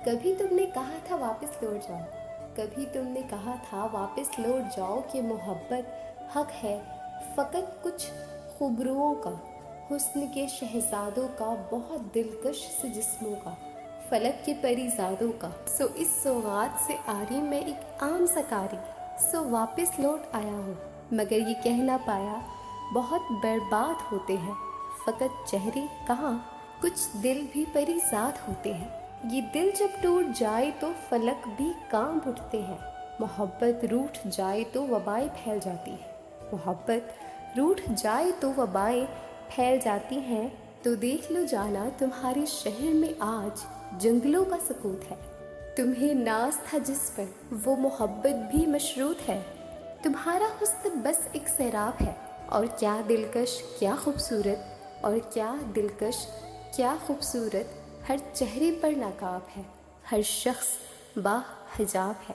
کبھی تم نے کہا تھا واپس لوٹ جاؤ، کبھی تم نے کہا تھا واپس لوٹ جاؤ کہ محبت حق ہے فقط کچھ خوبروؤں کا، حسن کے شہزادوں کا، بہت دلکش سے جسموں کا، فلک کے پری زادوں کا۔ سو اس سوغات سے آری میں ایک عام سکاری، سو واپس لوٹ آیا ہوں، مگر یہ کہہ نہ پایا بہت برباد ہوتے ہیں، فقط چہرے کہاں کچھ دل بھی پری زاد ہوتے ہیں۔ یہ دل جب ٹوٹ جائے تو فلک بھی کانپ اٹھتے ہیں، محبت روٹھ جائے تو وبائیں پھیل جاتی ہے، محبت روٹھ جائے تو وبائیں پھیل جاتی ہیں۔ تو دیکھ لو جانا تمہارے شہر میں آج جنگلوں کا سکوت ہے، تمہیں ناز تھا جس پر وہ محبت بھی مشروط ہے، تمہارا حسن بس ایک سیراب ہے، اور کیا دلکش کیا خوبصورت، اور کیا دلکش کیا خوبصورت، ہر چہرے پر نقاب ہے، ہر شخص با حجاب ہے۔